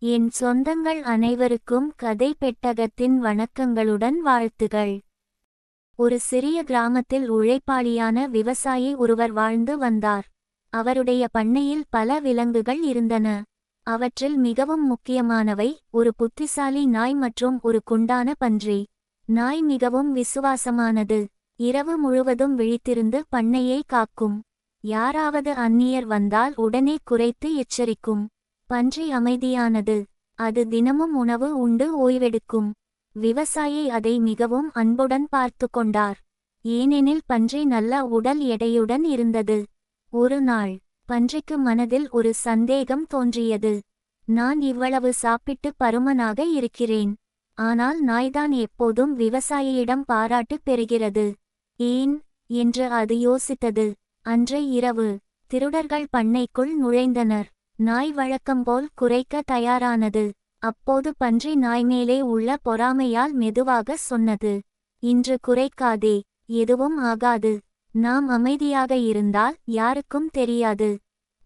என் சொந்தங்கள் அனைவருக்கும் கதை பெட்டகத்தின் வணக்கங்களுடன் வாழ்த்துகள். ஒரு சிறிய கிராமத்தில் உழைப்பாளியான விவசாயி ஒருவர் வாழ்ந்து வந்தார். அவருடைய பண்ணையில் பல விலங்குகள் இருந்தன. அவற்றில் மிகவும் முக்கியமானவை ஒரு புத்திசாலி நாய் மற்றும் ஒரு குண்டான பன்றி. நாய் மிகவும் விசுவாசமானது. இரவு முழுவதும் விழித்திருந்து பண்ணையை காக்கும். யாராவது அந்நியர் வந்தால் உடனே குரைத்து எச்சரிக்கும். பன்றி அமைதியானது. அது தினமும் உணவு உண்டு ஓய்வெடுக்கும். விவசாயி அதை மிகவும் அன்புடன் பார்த்து கொண்டார். ஏனெனில் பன்றி நல்ல உடல் எடையுடன் இருந்தது. ஒரு நாள் பன்றிக்கு மனதில் ஒரு சந்தேகம் தோன்றியது. நான் இவ்வளவு சாப்பிட்டு பருமனாக இருக்கிறேன். ஆனால் நாய்தான் எப்போதும் விவசாயியிடம் பாராட்டு பெறுகிறது. ஏன் என்று அது யோசித்தது. அன்றை இரவு திருடர்கள் பண்ணைக்குள் நுழைந்தனர். நாய் வழக்கம்போல் குரைக்க தயாரானது. அப்போது பன்றி நாய் மேலே உள்ள பொறாமையால் மெதுவாக சொன்னது, இன்று குரைக்காதே, எதுவும் ஆகாது. நாம் அமைதியாக இருந்தால் யாருக்கும் தெரியாது.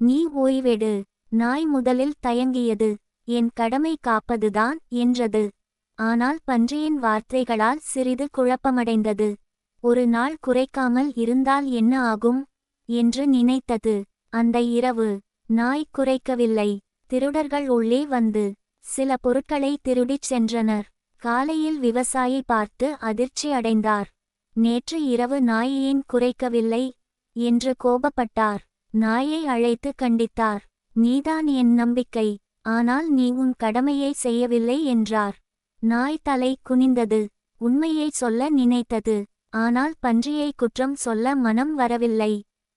நீ ஓய்வெடு. நாய் முதலில் தயங்கியது. என் கடமை காப்பதுதான் என்றது. ஆனால் பன்றியின் வார்த்தைகளால் சிறிது குழப்பமடைந்தது. ஒரு நாள் குரைக்காமல் இருந்தால் என்ன ஆகும் என்று நினைத்தது. அந்த இரவு நாய் குரைக்கவில்லை. திருடர்கள் உள்ளே வந்து சில பொருட்களை திருடிச் சென்றனர். காலையில் விவசாயி பார்த்து அதிர்ச்சி அடைந்தார். நேற்று இரவு நாய் ஏன் குரைக்கவில்லை என்று கோபப்பட்டார். நாயை அழைத்து கண்டித்தார். நீதான் என் நம்பிக்கை, ஆனால் நீ உன் கடமையை செய்யவில்லை என்றார். நாய் தலை குனிந்தது. உண்மையை சொல்ல நினைத்தது. ஆனால் பன்றியை குற்றம் சொல்ல மனம் வரவில்லை.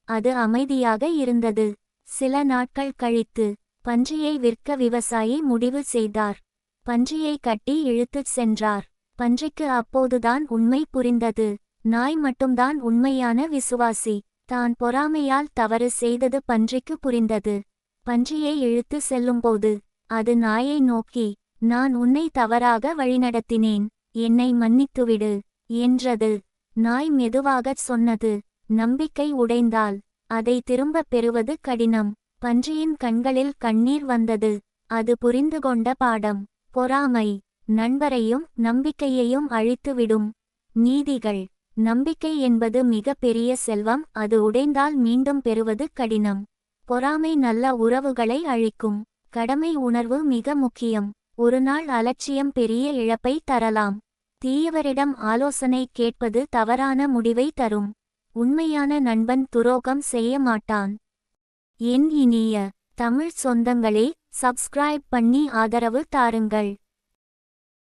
அது அமைதியாக இருந்தது. சில நாட்கள் கழித்து பன்றியை விற்க விவசாயி முடிவு செய்தார். பன்றியை கட்டி இழுத்துச் சென்றார். பன்றிக்கு அப்போதுதான் உண்மை புரிந்தது. நாய் மட்டும்தான் உண்மையான விசுவாசி. தான் பொறாமையால் தவறு செய்தது பன்றிக்கு புரிந்தது. பன்றியை இழுத்து செல்லும்போது அது நாயை நோக்கி, நான் உன்னை தவறாக வழிநடத்தினேன், என்னை மன்னித்துவிடு என்றது. நாய் மெதுவாகச் சொன்னது, நம்பிக்கை உடைந்தால் அதை திரும்பப் பெறுவது கடினம். பன்றியின் கண்களில் கண்ணீர் வந்தது. அது புரிந்து கொண்ட பாடம். பொறாமை நண்பரையும் நம்பிக்கையையும் அழித்துவிடும். நீதிகள். நம்பிக்கை என்பது மிக பெரிய செல்வம். அது உடைந்தால் மீண்டும் பெறுவது கடினம். பொறாமை நல்ல உறவுகளை அழிக்கும். கடமை உணர்வு மிக முக்கியம். ஒரு நாள் அலட்சியம் பெரிய இழப்பை தரலாம். தீயவரிடம் ஆலோசனை கேட்பது தவறான முடிவை தரும். உண்மையான நண்பன் துரோகம் செய்ய மாட்டான். என் இனிய தமிழ் சொந்தங்களே, சப்ஸ்கிரைப் பண்ணி ஆதரவு தாருங்கள்.